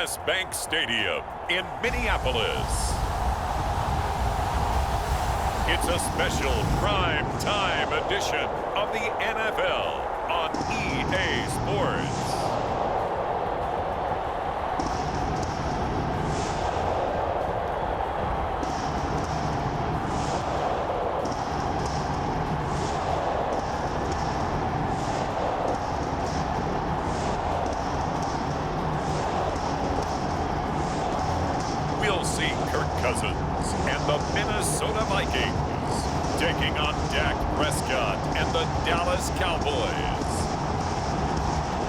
U.S. Bank Stadium in Minneapolis. It's a special prime time edition of the NFL on EA Sports. We'll see Kirk Cousins and the Minnesota Vikings taking on Dak Prescott and the Dallas Cowboys.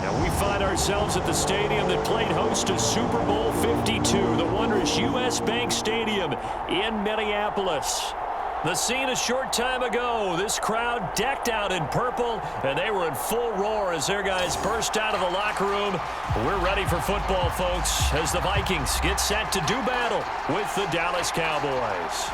Now we find ourselves at the stadium that played host to Super Bowl 52, the wondrous U.S. Bank Stadium in Minneapolis. The scene a short time ago, this crowd decked out in purple, and they were in full roar as their guys burst out of the locker room. We're ready for football, folks, as the Vikings get set to do battle with the Dallas Cowboys.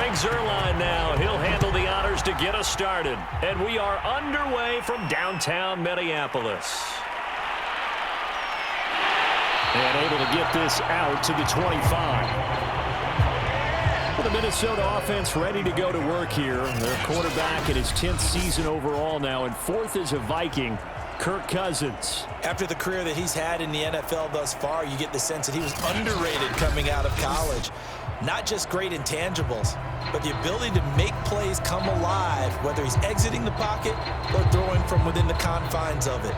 Zerline now. He'll handle the honors to get us started. And we are underway from downtown Minneapolis. And able to get this out to the 25. Well, the Minnesota offense ready to go to work here. Their quarterback in his 10th season overall now, and fourth as a Viking, Kirk Cousins. After the career that he's had in the NFL thus far, you get the sense that he was underrated coming out of college. Not just great intangibles, but the ability to make plays come alive, whether he's exiting the pocket or throwing from within the confines of it.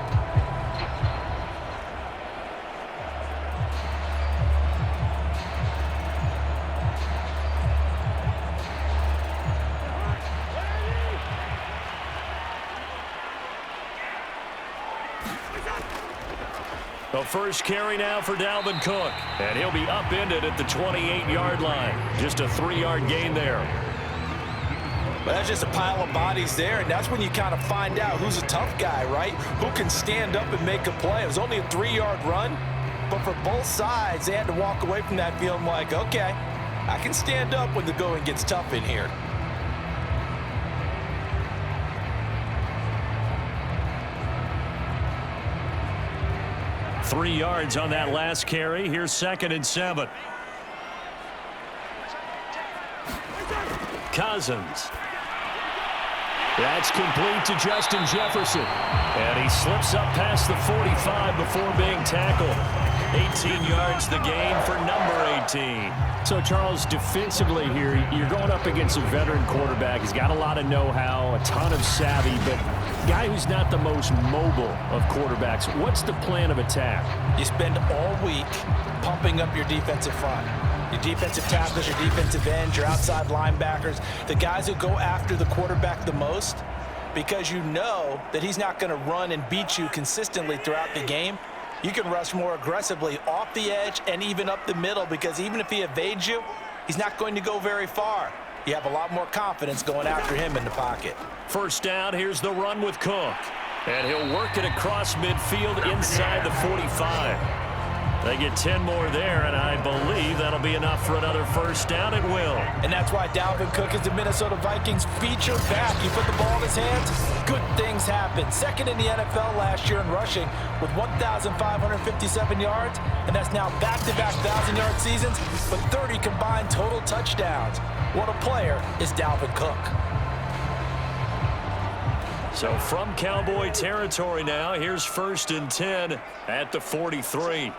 The first carry now for Dalvin Cook, and he'll be upended at the 28-yard line. Just a 3-yard gain there. But that's just a pile of bodies there, and that's when you kind of find out who's a tough guy, right? Who can stand up and make a play. It was only a 3-yard run, but for both sides, they had to walk away from that feeling like, okay, I can stand up when the going gets tough in here. Three yards on that last carry. Here's 2nd and 7. Cousins. That's complete to Justin Jefferson. And he slips up past the 45 before being tackled. 18 yards the gain for number 18. So, Charles, defensively here, you're going up against a veteran quarterback. He's got a lot of know-how, a ton of savvy, but guy who's not the most mobile of quarterbacks. What's the plan of attack? You spend all week pumping up your defensive front. Your defensive tackles, your defensive ends, your outside linebackers, the guys who go after the quarterback the most, because you know that he's not going to run and beat you consistently throughout the game. You can rush more aggressively off the edge and even up the middle, because even if he evades you, he's not going to go very far. You have a lot more confidence going after him in the pocket. First down, here's the run with Cook. And he'll work it across midfield inside the 45. They get 10 more there, and I believe that'll be enough for another first down. It will. And that's why Dalvin Cook is the Minnesota Vikings feature back. You put the ball in his hands, good things happen. 2nd in the NFL last year in rushing with 1,557 yards, and that's now back-to-back 1,000-yard seasons with 30 combined total touchdowns. What a player is Dalvin Cook. So from Cowboy territory now, here's 1st and 10 at the 43.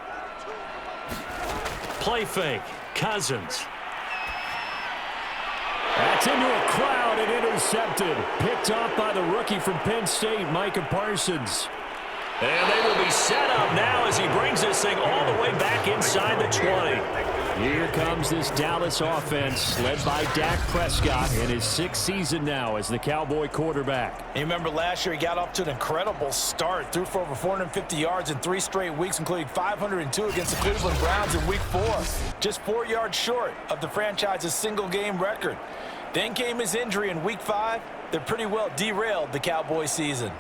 Play fake. Cousins. That's into a crowd and intercepted. Picked off by the rookie from Penn State, Micah Parsons. And they will be set up now as he brings this thing all the way back inside the 20. Here comes this Dallas offense led by Dak Prescott in his 6th season now as the Cowboy quarterback. You remember last year he got off to an incredible start. Threw for over 450 yards in 3 straight weeks, including 502 against the Cleveland Browns in Week 4. Just 4 yards short of the franchise's single-game record. Then came his injury in Week 5. That pretty well derailed the Cowboy season.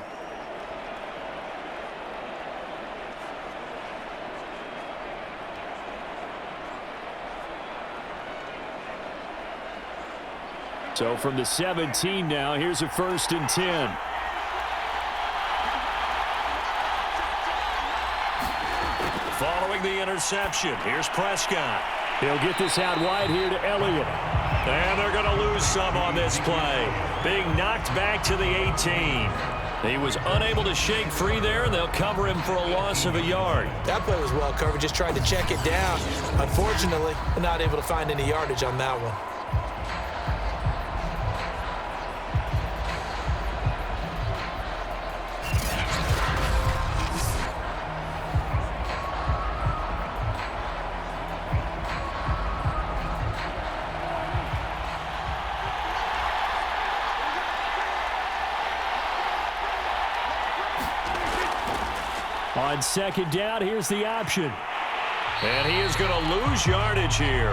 So from the 17 now, here's a 1st and 10. Following the interception, here's Prescott. He'll get this out wide here to Elliott. And they're going to lose some on this play. Being knocked back to the 18. He was unable to shake free there, and they'll cover him for a loss of a yard. That play was well covered, just tried to check it down. Unfortunately, not able to find any yardage on that one. On 2nd down, here's the option. And he is going to lose yardage here.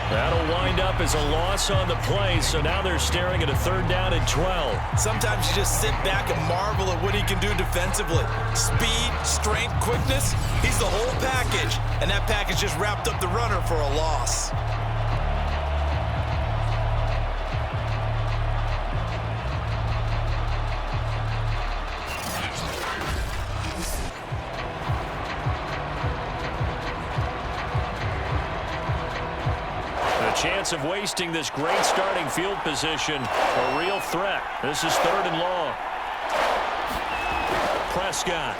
That'll wind up as a loss on the play, so now they're staring at a 3rd down and 12. Sometimes you just sit back and marvel at what he can do defensively. Speed, strength, quickness, he's the whole package. And that package just wrapped up the runner for a loss. Chance of wasting this great starting field position. A real threat. This is 3rd and long. Prescott.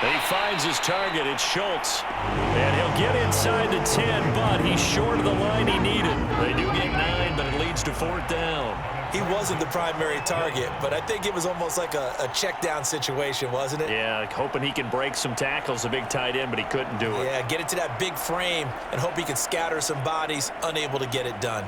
He finds his target. It's Schultz. And he'll get inside the 10, but he's short of the line he needed. They do get 9, but it leads to 4th down. He wasn't the primary target, but I think it was almost like a check down situation, wasn't it? Yeah, hoping he can break some tackles, a big tight end, but he couldn't do it. Yeah, get it to that big frame and hope he can scatter some bodies, unable to get it done.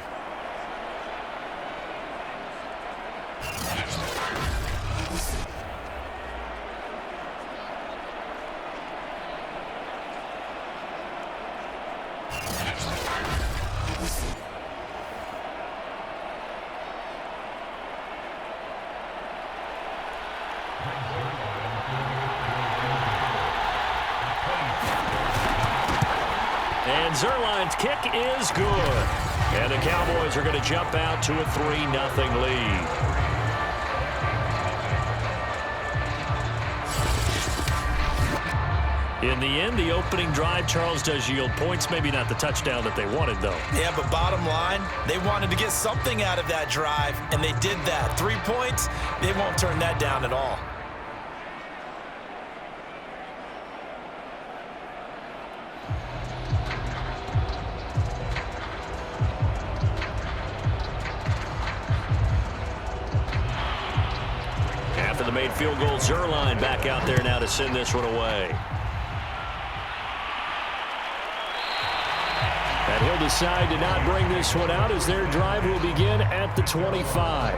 And Zerline's kick is good. And the Cowboys are going to jump out to a 3-0 lead. In the end, the opening drive, Charles, does yield points. Maybe not the touchdown that they wanted, though. Yeah, but bottom line, they wanted to get something out of that drive, and they did that. 3 points, they won't turn that down at all. After the made field goal, Zerline back out there now to send this one away. And he'll decide to not bring this one out as their drive will begin at the 25.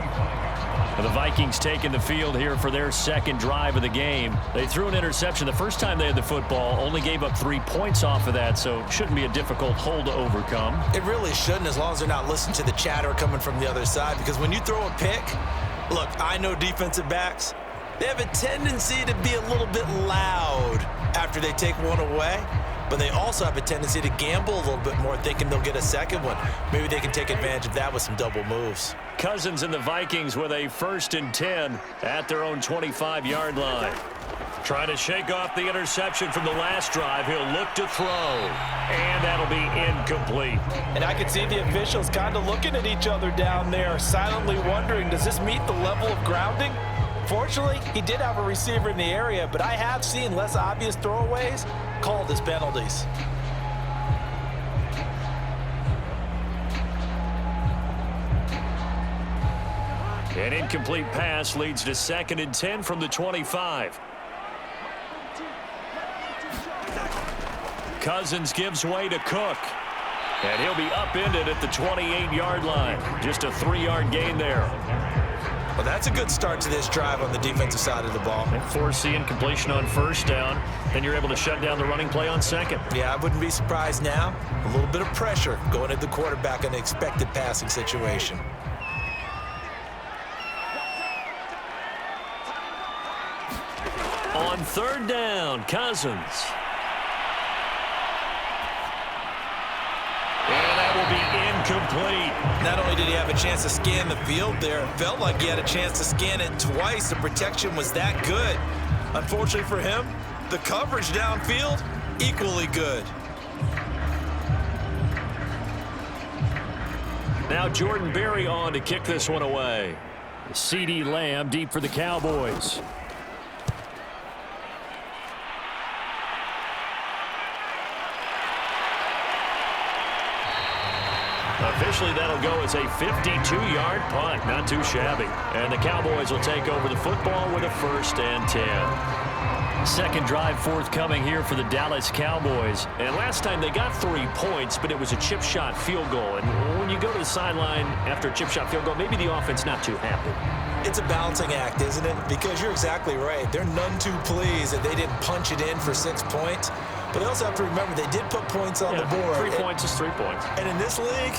And the Vikings taking the field here for their 2nd drive of the game. They threw an interception the first time they had the football, only gave up 3 points off of that, so it shouldn't be a difficult hole to overcome. It really shouldn't, as long as they're not listening to the chatter coming from the other side, because when you throw a pick, look, I know defensive backs, they have a tendency to be a little bit loud after they take one away. But they also have a tendency to gamble a little bit more, thinking they'll get a second one. Maybe they can take advantage of that with some double moves. Cousins and the Vikings with a 1st and 10 at their own 25-yard line. Trying to shake off the interception from the last drive. He'll look to throw, and that'll be incomplete. And I can see the officials kind of looking at each other down there, silently wondering, does this meet the level of grounding? Fortunately, he did have a receiver in the area, but I have seen less obvious throwaways called as penalties. An incomplete pass leads to 2nd and 10 from the 25. Cousins gives way to Cook. And he'll be upended at the 28-yard line. Just a 3-yard gain there. Well, that's a good start to this drive on the defensive side of the ball. And force the incompletion on first down. Then you're able to shut down the running play on second. Yeah, I wouldn't be surprised now. A little bit of pressure going at the quarterback in an expected passing situation. On third down, Cousins. And that will be incomplete. Not only did he have a chance to scan the field there, it felt like he had a chance to scan it twice. The protection was that good. Unfortunately for him, the coverage downfield, equally good. Now Jordan Berry on to kick this one away. CeeDee Lamb deep for the Cowboys. Officially, that'll go as a 52-yard punt. Not too shabby. And the Cowboys will take over the football with a 1st and 10. Second drive forthcoming here for the Dallas Cowboys. And last time they got 3 points, but it was a chip shot field goal. And when you go to the sideline after a chip shot field goal, maybe the offense not too happy. It's a balancing act, isn't it? Because you're exactly right. They're none too pleased that they didn't punch it in for 6 points. But they also have to remember they did put points on the board. 3 points is 3 points. And in this league,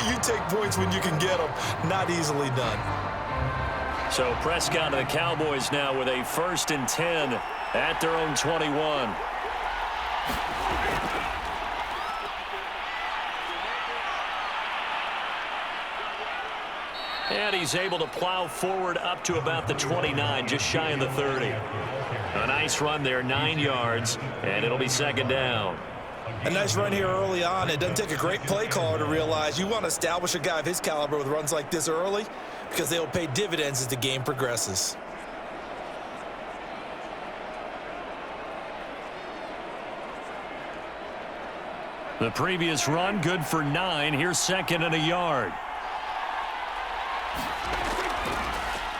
you take points when you can get them. Not easily done. So Prescott and the Cowboys now with a 1st and 10 at their own 21. And he's able to plow forward up to about the 29, just shy of the 30. A nice run there, 9 yards, and it'll be 2nd down. A nice run here early on. It doesn't take a great play caller to realize you want to establish a guy of his caliber with runs like this early because they will pay dividends as the game progresses. The previous run, good for 9. Here's 2nd and a yard.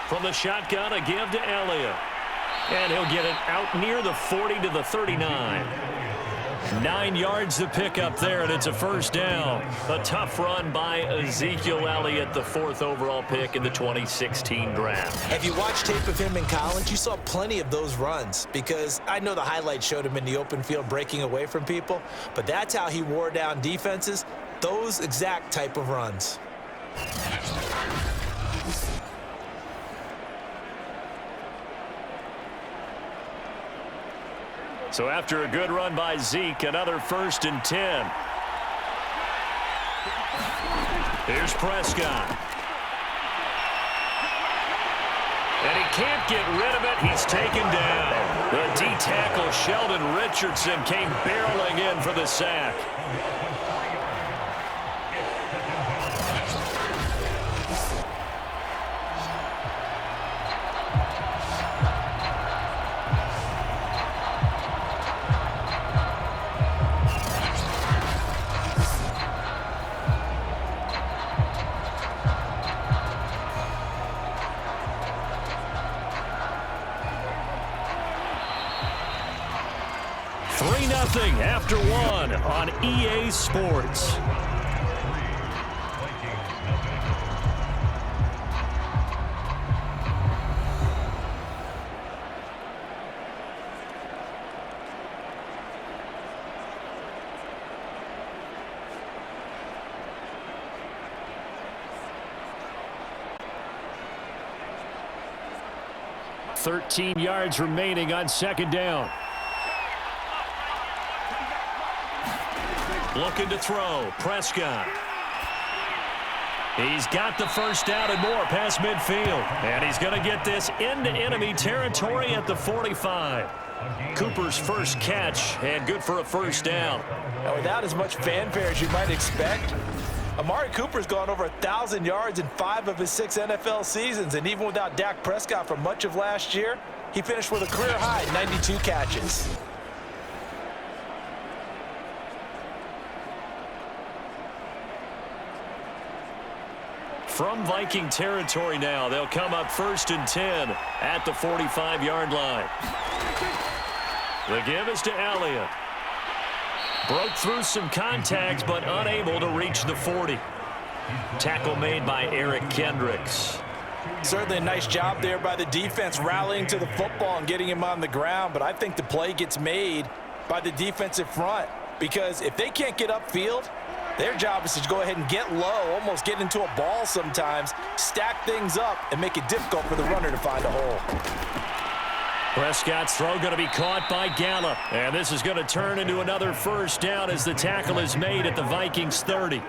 From the shotgun, a give to Elliott. And he'll get it out near the 40 to the 39. 9 yards to pick up there, and it's a 1st down. A tough run by Ezekiel Elliott, the 4th overall pick in the 2016 draft. If you watched tape of him in college, you saw plenty of those runs because I know the highlights showed him in the open field breaking away from people, but that's how he wore down defenses, those exact type of runs. So after a good run by Zeke, another 1st and 10. Here's Prescott. And he can't get rid of it. He's taken down. The D-tackle Sheldon Richardson came barreling in for the sack. After 1 on EA Sports. "13 yards remaining on 2nd down. Looking to throw. Prescott. He's got the 1st down and more past midfield. And he's going to get this into enemy territory at the 45. Cooper's first catch and good for a 1st down. Now, without as much fanfare as you might expect, Amari Cooper's gone over 1,000 yards in 5 of his 6 NFL seasons. And even without Dak Prescott for much of last year, he finished with a career high 92 catches. From Viking territory now, they'll come up 1st and 10 at the 45-yard line. The give is to Elliott. Broke through some contacts, but unable to reach the 40. Tackle made by Eric Kendricks. Certainly a nice job there by the defense, rallying to the football and getting him on the ground. But I think the play gets made by the defensive front, because if they can't get upfield, their job is to go ahead and get low, almost get into a ball sometimes, stack things up, and make it difficult for the runner to find a hole. Prescott's throw going to be caught by Gallup. And this is going to turn into another first down as the tackle is made at the Vikings 30.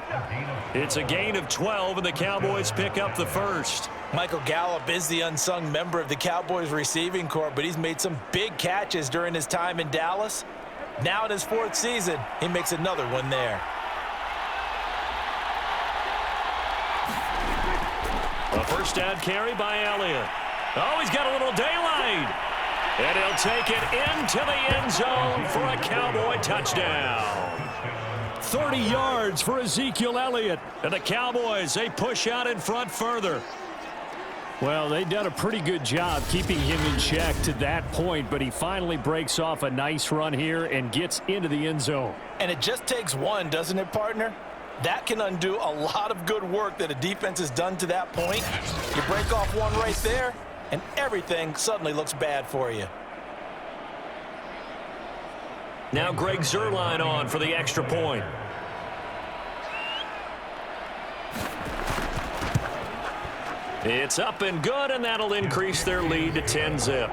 It's a gain of 12, and the Cowboys pick up the first. Michael Gallup is the unsung member of the Cowboys receiving corps, but he's made some big catches during his time in Dallas. Now in his 4th season, he makes another one there. A first down carry by Elliott. Oh, he's got a little daylight. And he'll take it into the end zone for a Cowboy touchdown. 30 yards for Ezekiel Elliott. And the Cowboys, they push out in front further. Well, they've done a pretty good job keeping him in check to that point, but he finally breaks off a nice run here and gets into the end zone. And it just takes one, doesn't it, partner? That can undo a lot of good work that a defense has done to that point. You break off one right there, and everything suddenly looks bad for you. Now Greg Zuerlein on for the extra point. It's up and good, and that'll increase their lead to 10-zip.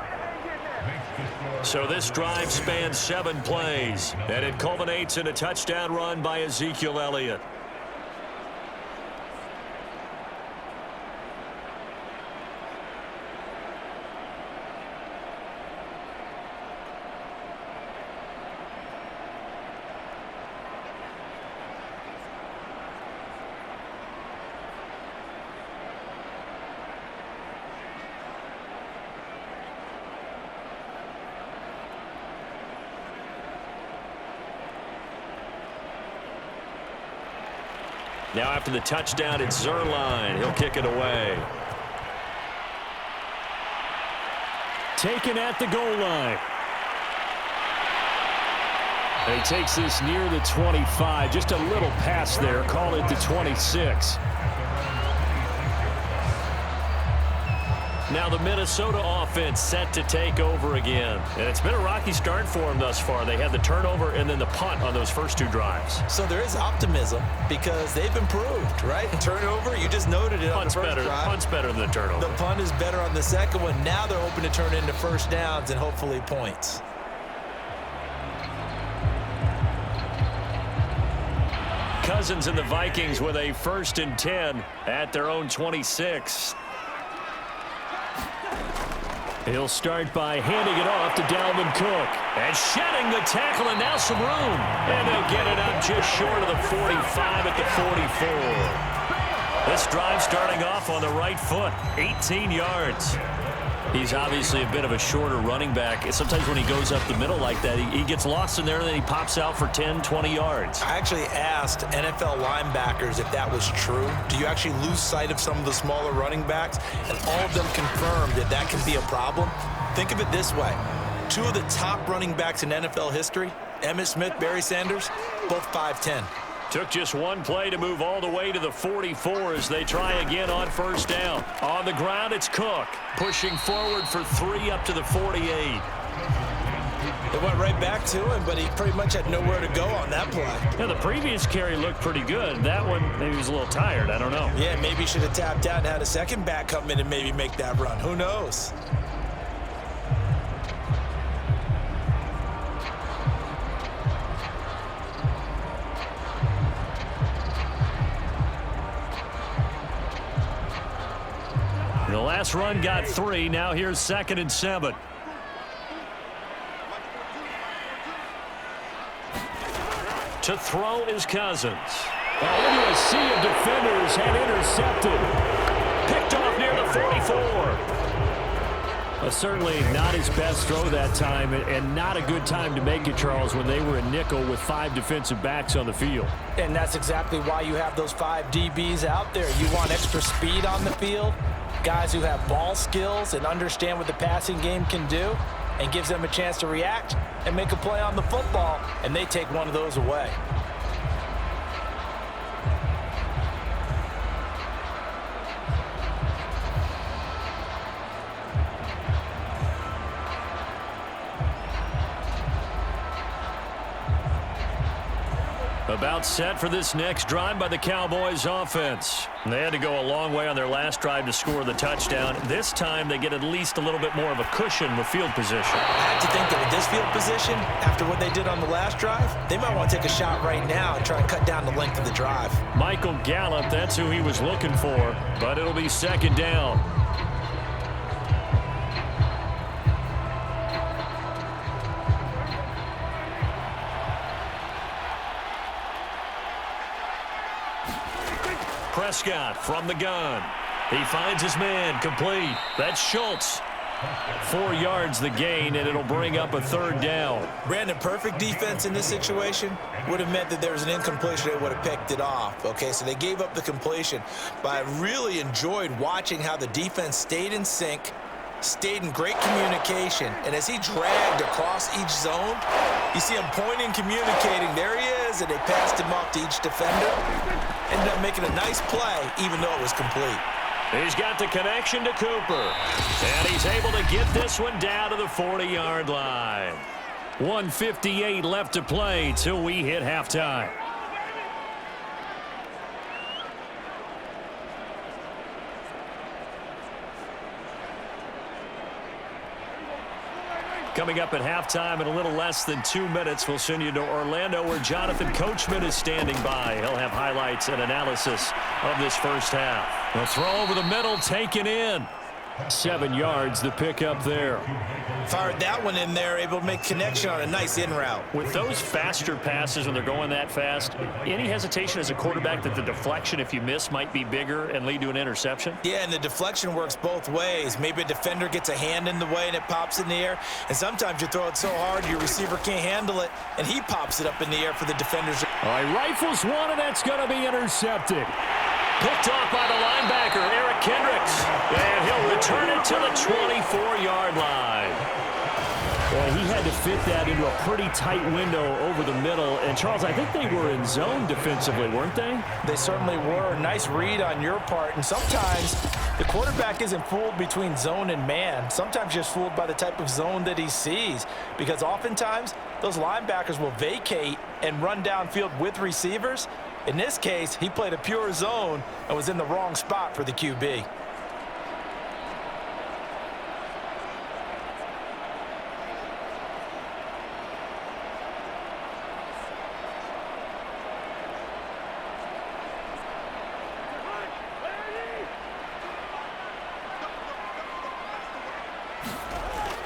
So this drive spans 7 plays, and it culminates in a touchdown run by Ezekiel Elliott. Now after the touchdown, it's Zuerlein. He'll kick it away. Taken at the goal line. And he takes this near the 25. Just a little pass there. Call it the 26. Now the Minnesota offense set to take over again. And it's been a rocky start for them thus far. They had the turnover and then the punt on those first 2 drives. So there is optimism because they've improved, right? Turnover, you just noted it on the first drive. Punt's better than the turnover. The punt is better on the second one. Now they're hoping to turn into first downs and hopefully points. Cousins and the Vikings with a 1st and 10 at their own 26. He'll start by handing it off to Dalvin Cook. And shedding the tackle, and now some room. And they'll get it up just short of the 45 at the 44. This drive starting off on the right foot, 18 yards. He's obviously a bit of a shorter running back. Sometimes when he goes up the middle like that, he gets lost in there, and then he pops out for 10, 20 yards. I actually asked NFL linebackers if that was true. Do you actually lose sight of some of the smaller running backs? And all of them confirmed that that can be a problem. Think of it this way. 2 of the top running backs in NFL history, Emmitt Smith, Barry Sanders, both 5'10". Took just one play to move all the way to the 44 as they try again on first down. On the ground, it's Cook pushing forward for 3 up to the 48. It went right back to him, but he pretty much had nowhere to go on that play. Yeah, the previous carry looked pretty good. That one, maybe he was a little tired. I don't know. Yeah, maybe he should have tapped out and had a second back come in and maybe make that run. Who knows? The last run got 3. Now here's 2nd and 7. To throw is Cousins. Into a sea of defenders and intercepted. Picked off near the 44. Certainly not his best throw that time, and not a good time to make it, Charles, when they were a nickel with 5 defensive backs on the field. And that's exactly why you have those 5 DBs out there. You want extra speed on the field, guys who have ball skills and understand what the passing game can do. and gives them a chance to react and make a play on the football, and they take one of those away. About set for this next drive by the Cowboys offense. They had to go a long way on their last drive to score the touchdown. This time they get at least a little bit more of a cushion with field position. I have to think that with this field position, after what they did on the last drive, they might want to take a shot right now and try and cut down the length of the drive. Michael Gallup, that's who he was looking for, but it'll be second down. Prescott from the gun. He finds his man, complete. That's Schultz. 4 yards the gain, and it'll bring up a third down. Brandon, perfect defense in this situation would have meant that there was an incompletion. They would have picked it off. Okay, so they gave up the completion. But I really enjoyed watching how the defense stayed in sync, stayed in great communication, and as he dragged across each zone, you see him pointing, communicating. There he is, and they passed him off to each defender. Ended up making a nice play, even though it was complete. He's got the connection to Cooper, and he's able to get this one down to the 40-yard line. 1:58 left to play till we hit halftime. Coming up at halftime in a little less than 2 minutes, we'll send you to Orlando where Jonathan Coachman is standing by. He'll have highlights and analysis of this first half. A throw over the middle, taken in. 7 yards, the pickup there. Fired that one in there, able to make connection on a nice in route. With those faster passes when they're going that fast, any hesitation as a quarterback that the deflection, if you miss, might be bigger and lead to an interception? Yeah, and the deflection works both ways. Maybe a defender gets a hand in the way and it pops in the air, and sometimes you throw it so hard your receiver can't handle it, and he pops it up in the air for the defenders. All right, rifles one, and that's going to be intercepted. Picked off by the linebacker, Eric Kendricks. And he'll return it to the 24-yard line. Well, he had to fit that into a pretty tight window over the middle. And, Charles, I think they were in zone defensively, weren't they? They certainly were. Nice read on your part. And sometimes the quarterback isn't fooled between zone and man. Sometimes just fooled by the type of zone that he sees. Because oftentimes those linebackers will vacate and run downfield with receivers. In this case, he played a pure zone and was in the wrong spot for the QB.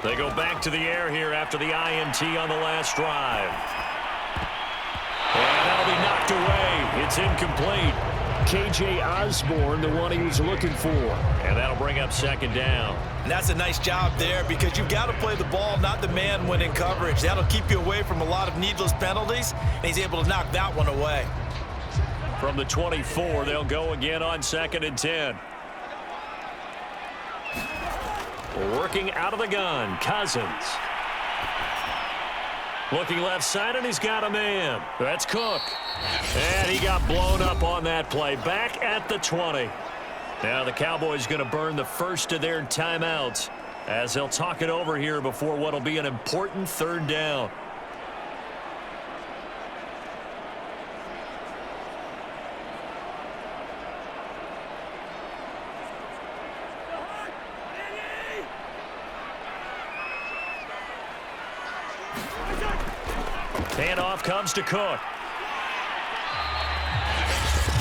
They go back to the air here after the INT on the last drive. And that'll be knocked away. It's incomplete. K.J. Osborne, the one he was looking for. And that'll bring up second down. And that's a nice job there because you've got to play the ball, not the man when in coverage. That'll keep you away from a lot of needless penalties, and he's able to knock that one away. From the 24, they'll go again on 2nd and 10. Working out of the gun, Cousins. Looking left side, and he's got a man. That's Cook. And he got blown up on that play. Back at the 20. Now the Cowboys going to burn the first of their timeouts as they'll talk it over here before what will be an important third down. Handoff comes to Cook.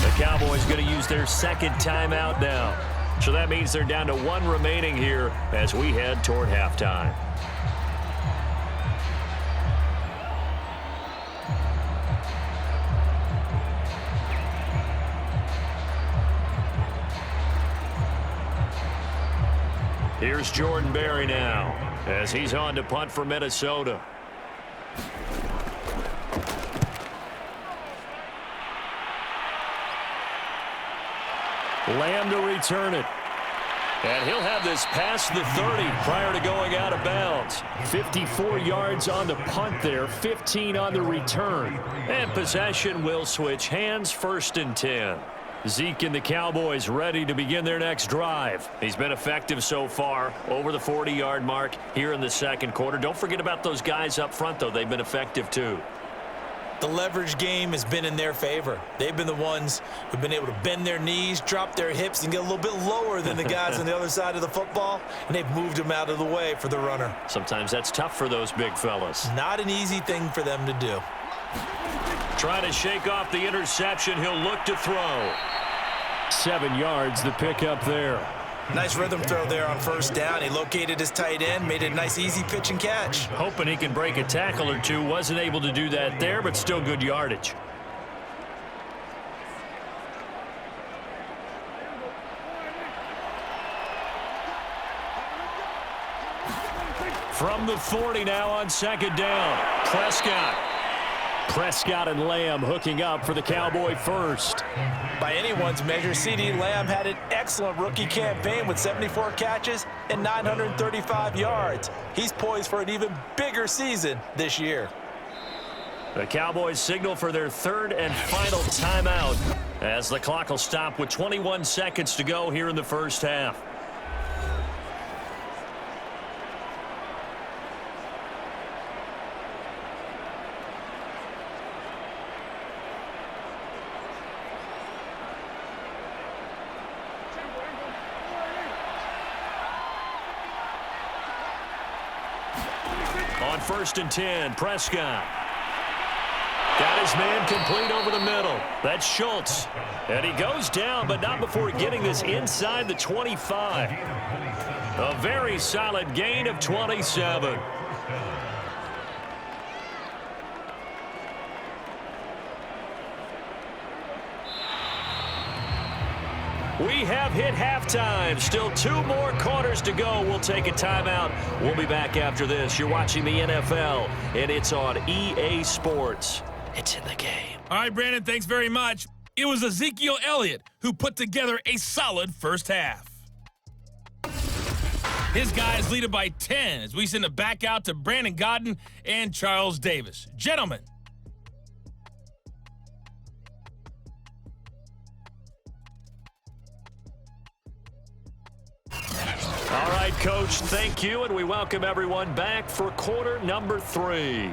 The Cowboys going to use their second timeout now. So that means they're down to 1 remaining here as we head toward halftime. Here's Jordan Berry now as he's on to punt for Minnesota. Lamb to return it. And he'll have this past the 30 prior to going out of bounds. 54 yards on the punt there, 15 on the return. And possession will switch hands, 1st and 10. Zeke and the Cowboys ready to begin their next drive. He's been effective so far, over the 40-yard mark here in the second quarter. Don't forget about those guys up front, though. They've been effective, too. The leverage game has been in their favor. They've been the ones who've been able to bend their knees, drop their hips, and get a little bit lower than the guys on the other side of the football, and they've moved them out of the way for the runner. Sometimes that's tough for those big fellas. Not an easy thing for them to do. Trying to shake off the interception. He'll look to throw. 7 yards, the pickup there. Nice rhythm throw there on 1st down. He located his tight end, made it a nice easy pitch and catch. Hoping he can break a tackle or two. Wasn't able to do that there, but still good yardage. From the 40 now on 2nd down. Prescott and Lamb hooking up for the Cowboy first. By anyone's measure, CeeDee Lamb had an excellent rookie campaign with 74 catches and 935 yards. He's poised for an even bigger season this year. The Cowboys signal for their 3rd and final timeout as the clock will stop with 21 seconds to go here in the first half. On 1st and 10, Prescott. Got his man complete over the middle. That's Schultz. And he goes down, but not before getting this inside the 25. A very solid gain of 27. We have hit halftime. Still 2 more quarters to go. We'll take a timeout. We'll be back after this. You're watching the NFL, and it's on EA Sports. It's in the game. All right, Brandon, thanks very much. It was Ezekiel Elliott who put together a solid first half. His guys lead it by 10 as we send it back out to Brandon Godden and Charles Davis. Gentlemen. All right, Coach, thank you, and we welcome everyone back for quarter number 3.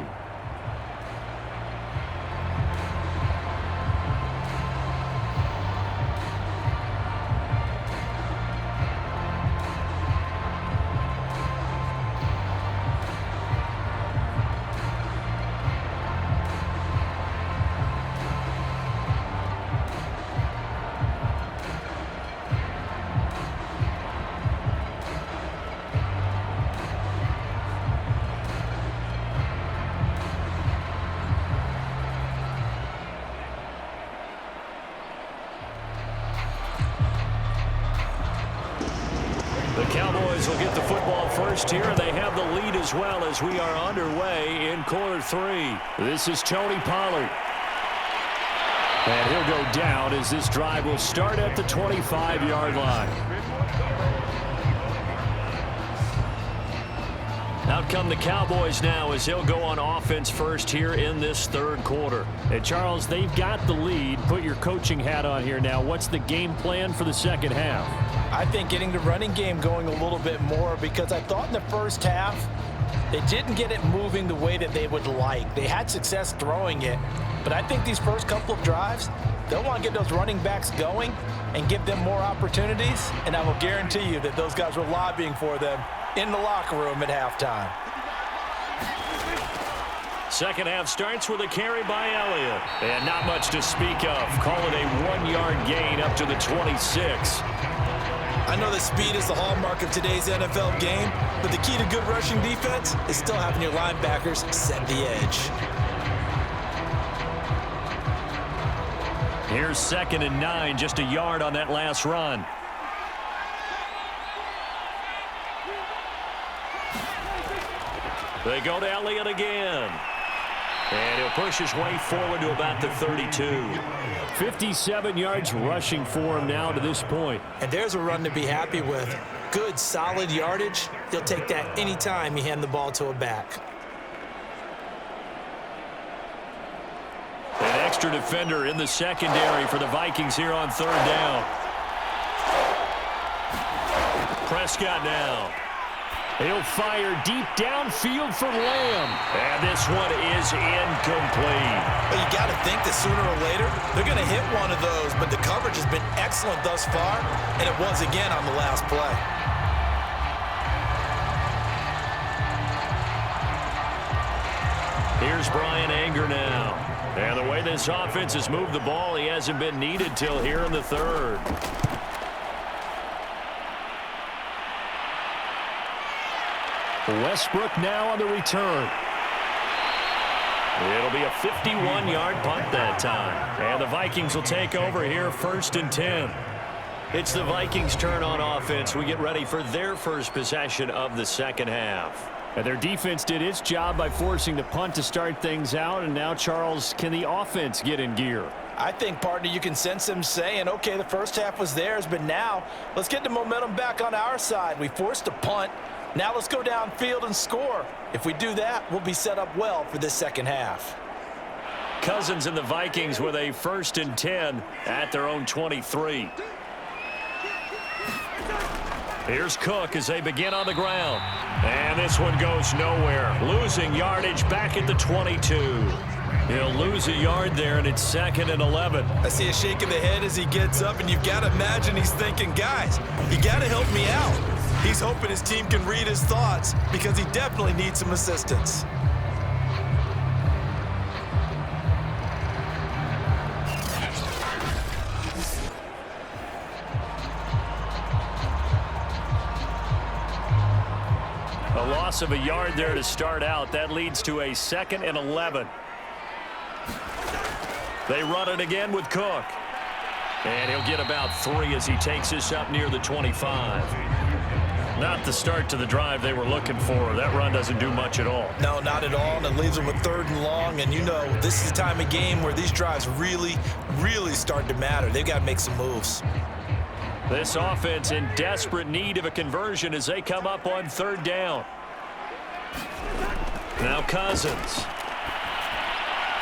Cowboys will get the football first here, and they have the lead as well as we are underway in quarter 3. This is Tony Pollard. And he'll go down as this drive will start at the 25-yard line. Out come the Cowboys now as he'll go on offense first here in this 3rd quarter. And Charles, they've got the lead. Put your coaching hat on here now. What's the game plan for the second half? I think getting the running game going a little bit more, because I thought in the first half they didn't get it moving the way that they would like. They had success throwing it, but I think these first couple of drives, they'll want to get those running backs going and give them more opportunities, and I will guarantee you that those guys were lobbying for them in the locker room at halftime. Second half starts with a carry by Elliott. And not much to speak of. Call it a 1-yard gain up to the 26. I know that speed is the hallmark of today's NFL game, but the key to good rushing defense is still having your linebackers set the edge. Here's 2nd and 9, just a yard on that last run. They go to Elliott again. And he'll push his way forward to about the 32. 57 yards rushing for him now to this point. And there's a run to be happy with. good, solid yardage, he'll take that anytime you hand the ball to a back. An extra defender in the secondary for the Vikings here on third down. Prescott now. He'll fire deep downfield for Lamb. And this one is incomplete. Well, you got to think that sooner or later, they're going to hit one of those, but the coverage has been excellent thus far, and it was again on the last play. Here's Brian Anger now. And the way this offense has moved the ball, he hasn't been needed till here in the third. Westbrook now on the return. It'll be a 51-yard punt that time. And the Vikings will take over here, 1st and 10. It's the Vikings' turn on offense. We get ready for their first possession of the second half. And their defense did its job by forcing the punt to start things out. And now, Charles, can the offense get in gear? I think, partner, you can sense them saying, okay, the first half was theirs, but now let's get the momentum back on our side. We forced a punt. Now let's go downfield and score. If we do that, we'll be set up well for this second half. Cousins and the Vikings with a 1st and 10 at their own 23. Here's Cook as they begin on the ground. And this one goes nowhere. Losing yardage back at the 22. He'll lose a yard there, and it's 2nd and 11. I see a shake of the head as he gets up, and you've got to imagine he's thinking, guys, you got to help me out. He's hoping his team can read his thoughts because he definitely needs some assistance. A loss of a yard there to start out. That leads to a 2nd and 11. They run it again with Cook. And he'll get about 3 as he takes this up near the 25. Not the start to the drive they were looking for. That run doesn't do much at all. No, not at all, and it leaves them with 3rd and long. And you know, this is the time of game where these drives really, really start to matter. They've got to make some moves. This offense in desperate need of a conversion as they come up on 3rd down. Now Cousins.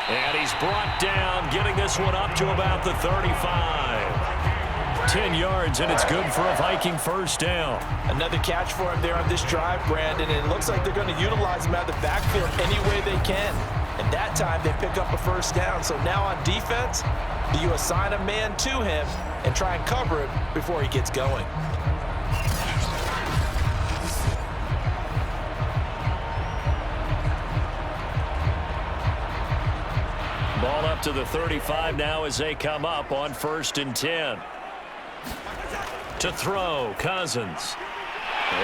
And he's brought down, getting this one up to about the 35. 10 yards, and it's good for a Viking 1st down. Another catch for him there on this drive, Brandon, and it looks like they're going to utilize him out of the backfield any way they can. And that time, they pick up a 1st down. So now on defense, do you assign a man to him and try and cover it before he gets going? Ball up to the 35 now as they come up on 1st and 10. To throw, Cousins.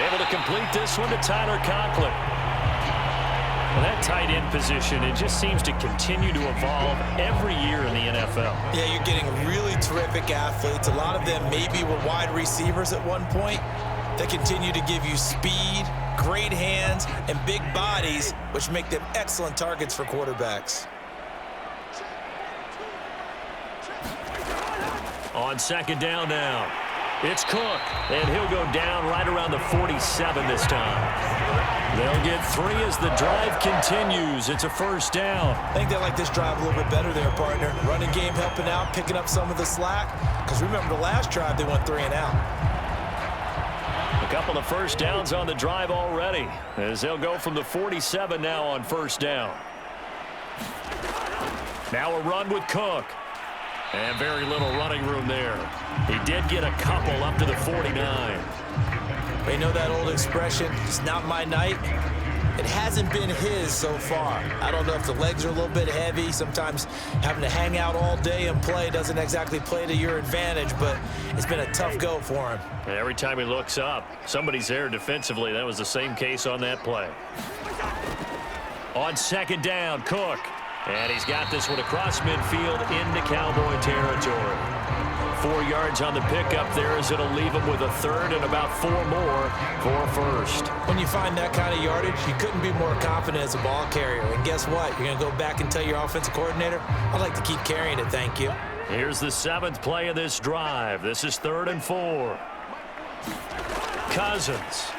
Able to complete this one to Tyler Conklin. Well, that tight end position, it just seems to continue to evolve every year in the NFL. Yeah, you're getting really terrific athletes. A lot of them maybe were wide receivers at one point. They continue to give you speed, great hands, and big bodies, which make them excellent targets for quarterbacks. On 2nd down now. It's Cook, and he'll go down right around the 47 this time. They'll get 3 as the drive continues. It's a 1st down. I think they like this drive a little bit better there, partner. Running game helping out, picking up some of the slack. Because remember the last drive, they went 3 and out. A couple of 1st downs on the drive already, as they'll go from the 47 now on 1st down. Now a run with Cook. And very little running room there. He did get a couple up to the 49. You know that old expression, it's not my night? It hasn't been his so far. I don't know if the legs are a little bit heavy. Sometimes having to hang out all day and play doesn't exactly play to your advantage, but it's been a tough go for him. And every time he looks up, somebody's there defensively. That was the same case on that play. On 2nd down, Cook. And he's got this one across midfield into Cowboy territory. 4 yards on the pickup there as it'll leave him with a 3rd and about 4 more for 1st. When you find that kind of yardage, you couldn't be more confident as a ball carrier. And guess what? You're going to go back and tell your offensive coordinator, I'd like to keep carrying it, thank you. Here's the 7th play of this drive. This is 3rd and 4. Cousins.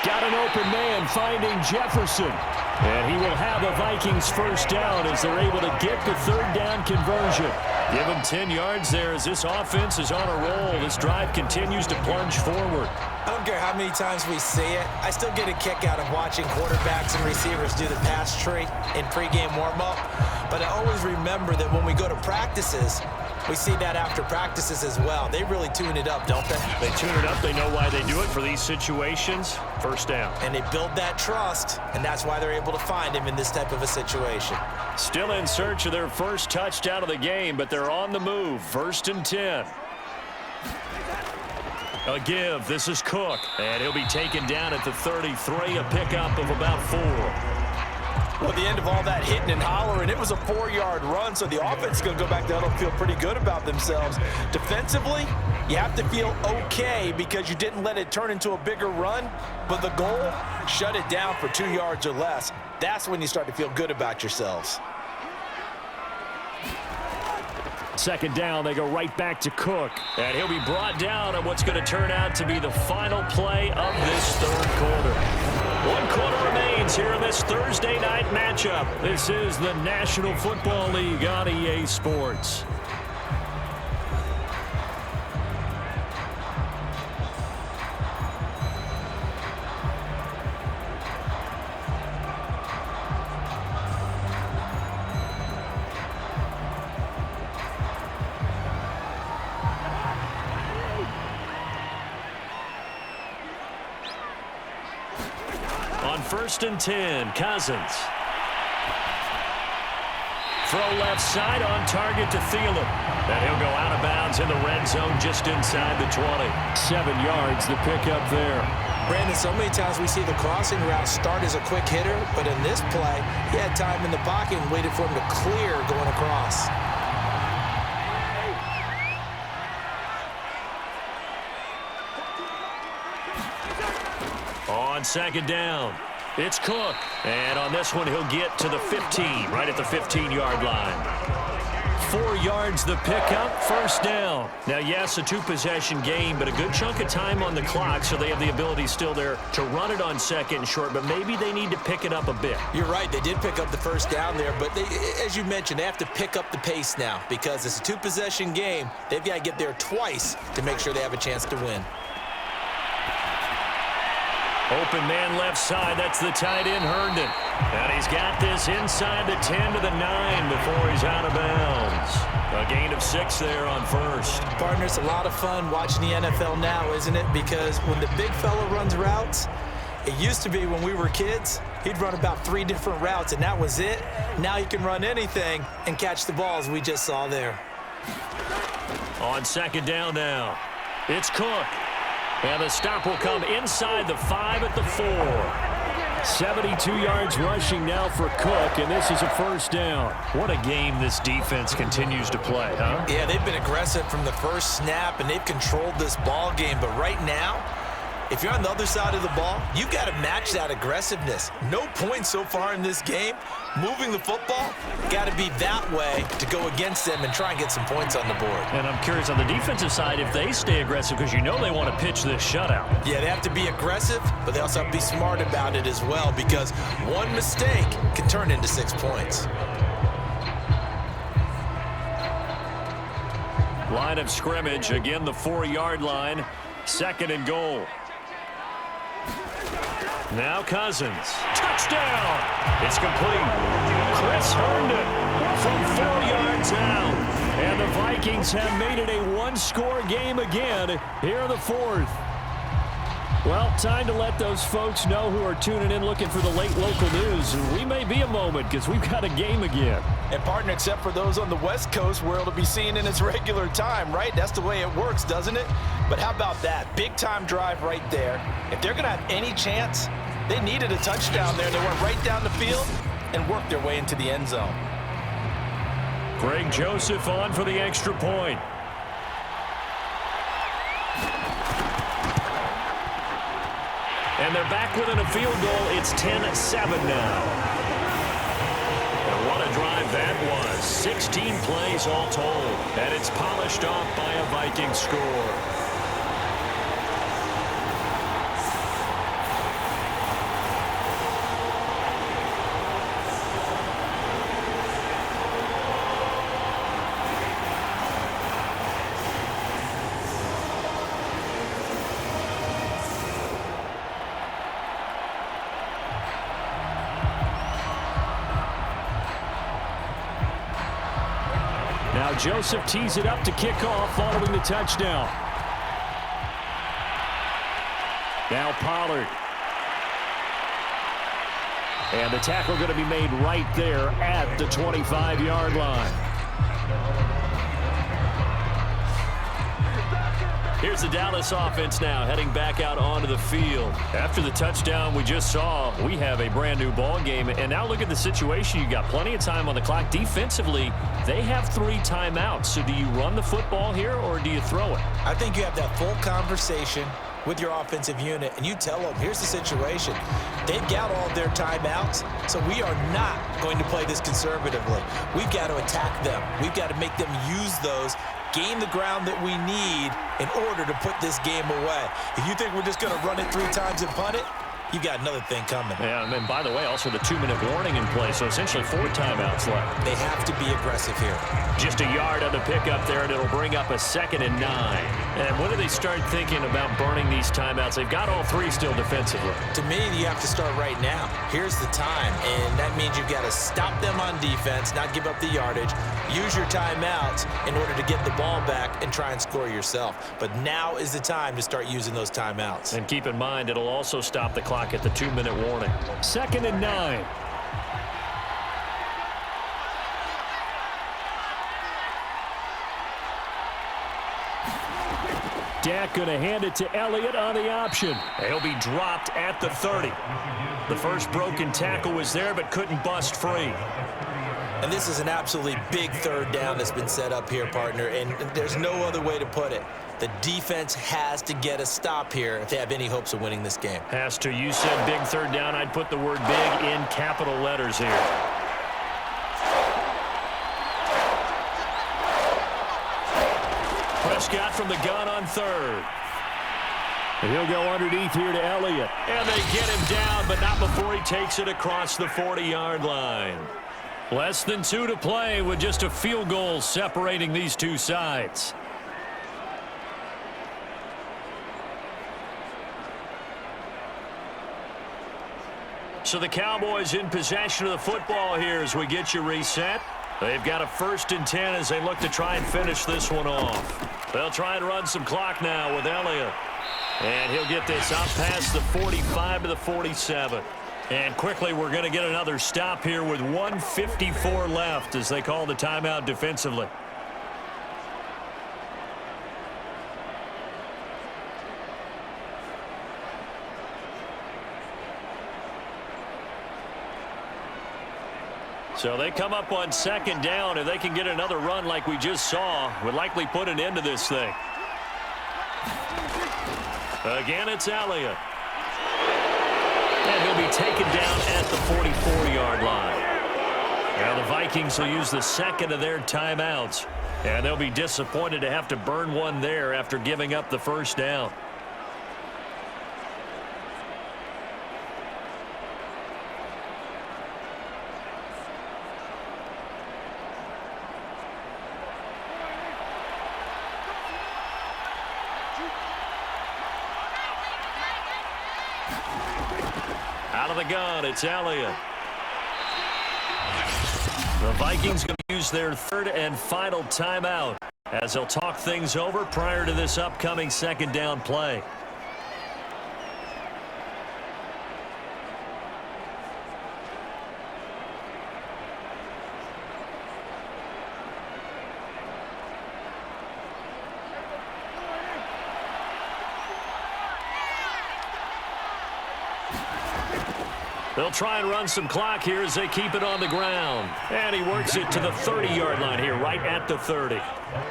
Got an open man finding Jefferson. And he will have a Vikings first down as they're able to get the third down conversion. Give him 10 yards there as this offense is on a roll. This drive continues to plunge forward. I don't care how many times we see it. I still get a kick out of watching quarterbacks and receivers do the pass tree in pregame warm-up. But I always remember that when we go to practices, we see that after practices as well. They really tune it up, don't they? They tune it up. They know why they do it for these situations. First down. And they build that trust, and that's why they're able to find him in this type of a situation. Still in search of their first touchdown of the game, but they're on the move. 1st and 10. A give. This is Cook. And he'll be taken down at the 33, a pickup of about 4. Well, at the end of all that hitting and hollering, it was a 4-yard run, so the offense is going to go back down and feel pretty good about themselves. Defensively, you have to feel okay because you didn't let it turn into a bigger run, but the goal, shut it down for 2 yards or less. That's when you start to feel good about yourselves. 2nd down, they go right back to Cook. And he'll be brought down on what's going to turn out to be the final play of this 3rd quarter. 1 quarter remains here in this Thursday night matchup. This is the National Football League on EA Sports. On 1st and 10, Cousins. Throw left side on target to Thielen. And he'll go out of bounds in the red zone just inside the 20. 7 yards, the pickup there. Brandon, so many times we see the crossing route start as a quick hitter, but in this play, he had time in the pocket and waited for him to clear going across. On 2nd down, it's Cook. And on this one, he'll get to the 15, right at the 15-yard line. 4 yards the pickup, 1st down. Now, yes, a 2-possession game, but a good chunk of time on the clock, so they have the ability still there to run it on 2nd and short, but maybe they need to pick it up a bit. You're right, they did pick up the 1st down there, but they, as you mentioned, they have to pick up the pace now because it's a 2-possession game. They've got to get there twice to make sure they have a chance to win. Open man left side. That's the tight end, Herndon. And he's got this inside the 10 to the 9 before he's out of bounds. A gain of 6 there on 1st. Partner, it's a lot of fun watching the NFL now, isn't it? Because when the big fella runs routes, it used to be when we were kids, he'd run about 3 different routes, and that was it. Now he can run anything and catch the balls we just saw there. On 2nd down now, it's Cook. And the stop will come inside the 5 at the 4. 72 yards rushing now for Cook, and this is a 1st down. What a game this defense continues to play, huh? Yeah, they've been aggressive from the first snap, and they've controlled this ball game. But right now, if you're on the other side of the ball, you got to match that aggressiveness. No points so far in this game. Moving the football, got to be that way to go against them and try and get some points on the board. And I'm curious on the defensive side if they stay aggressive because you know they want to pitch this shutout. Yeah, they have to be aggressive, but they also have to be smart about it as well because one mistake can turn into 6 points. Line of scrimmage, again the 4-yard line, 2nd and goal. Now Cousins. Touchdown! It's complete. Chris Herndon from 4 yards out. And the Vikings have made it a 1-score game again here in the 4th. Well, time to let those folks know who are tuning in looking for the late local news. We may be a moment because we've got a game again. And partner, except for those on the West Coast where it'll be seen in its regular time, right? That's the way it works, doesn't it? But how about that? Big time drive right there. If they're going to have any chance, they needed a touchdown there. They went right down the field and worked their way into the end zone. Greg Joseph on for the extra point. And they're back within a field goal. It's 10-7 now. And what a drive that was. 16 plays all told. And it's polished off by a Viking score. Now Joseph tees it up to kick off following the touchdown. Now Pollard. And the tackle going to be made right there at the 25-yard line. Here's the Dallas offense now heading back out onto the field. After the touchdown we just saw, we have a brand new ball game. And now look at the situation. You got plenty of time on the clock. Defensively, they have 3 timeouts. So do you run the football here or do you throw it? I think you have that full conversation with your offensive unit, and you tell them, here's the situation. They've got all their timeouts, so we are not going to play this conservatively. We've got to attack them. We've got to make them use those, gain the ground that we need in order to put this game away. If you think we're just going to run it 3 times and punt it, you got another thing coming. Yeah, and then, by the way, also the 2-minute warning in play, so essentially 4 timeouts left. They have to be aggressive here. Just a yard on the pickup there, and it'll bring up a 2nd and 9. And when do they start thinking about burning these timeouts? They've got all 3 still defensively. To me, you have to start right now. Here's the time, and that means you've got to stop them on defense, not give up the yardage, use your timeouts in order to get the ball back and try and score yourself. But now is the time to start using those timeouts. And keep in mind, it'll also stop the clock at the 2-minute warning. 2nd and 9. Dak going to hand it to Elliott on the option. He'll be dropped at the 30. The first broken tackle was there but couldn't bust free. And this is an absolutely big 3rd down that's been set up here, partner, and there's no other way to put it. The defense has to get a stop here if they have any hopes of winning this game. Has to. You said big 3rd down. I'd put the word big in capital letters here. Prescott from the gun on 3rd. And he'll go underneath here to Elliott. And they get him down, but not before he takes it across the 40-yard line. Less than 2 to play with just a field goal separating these 2 sides. So the Cowboys in possession of the football here as we get you reset. They've got a 1st and 10 as they look to try and finish this one off. They'll try and run some clock now with Elliott. And he'll get this up past the 45 to the 47. And quickly we're going to get another stop here with 1:54 left as they call the timeout defensively. So they come up on 2nd down. If they can get another run like we just saw, would likely put an end to this thing. Again, it's Elliott. And he'll be taken down at the 44-yard line. Now the Vikings will use the 2nd of their timeouts. And they'll be disappointed to have to burn one there after giving up the 1st down. Out of the gun, it's Elliott. The Vikings going to use their 3rd and final timeout as they'll talk things over prior to this upcoming 2nd down play. They'll try and run some clock here as they keep it on the ground. And he works it to the 30-yard line here, right at the 30.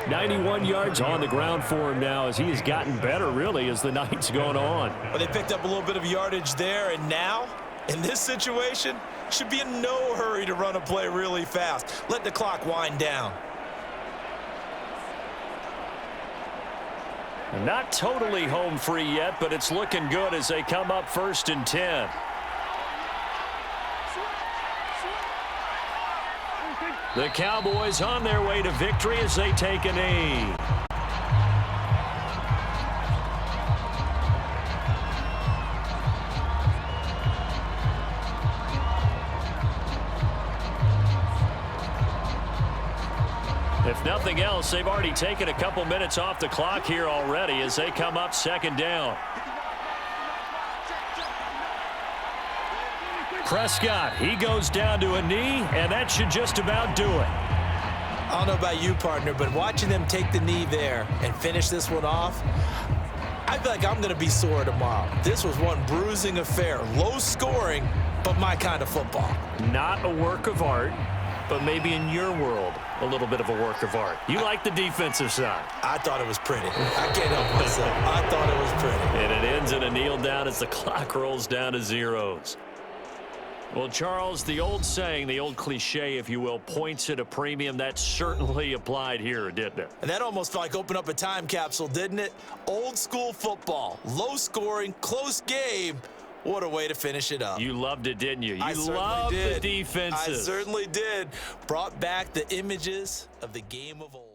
91 yards on the ground for him now as he has gotten better, really, as the night's going on. Well, they picked up a little bit of yardage there, and now, in this situation, should be in no hurry to run a play really fast. Let the clock wind down. Not totally home free yet, but it's looking good as they come up 1st and 10. The Cowboys on their way to victory as they take a knee. If nothing else, they've already taken a couple minutes off the clock here already as they come up second down. Prescott, he goes down to a knee, and that should just about do it. I don't know about you, partner, but watching them take the knee there and finish this one off, I feel like I'm going to be sore tomorrow. This was one bruising affair. Low scoring, but my kind of football. Not a work of art, but maybe in your world, a little bit of a work of art. You like the defensive side. I thought it was pretty. I can't help myself. I thought it was pretty. And it ends in a kneel down as the clock rolls down to zeros. Well, Charles, the old saying, the old cliche, if you will, points at a premium. That certainly applied here, didn't it? And that almost felt like open up a time capsule, didn't it? Old school football, low scoring, close game. What a way to finish it up. You loved it, didn't you? I You loved the defenses. I certainly did. Brought back the images of the game of old.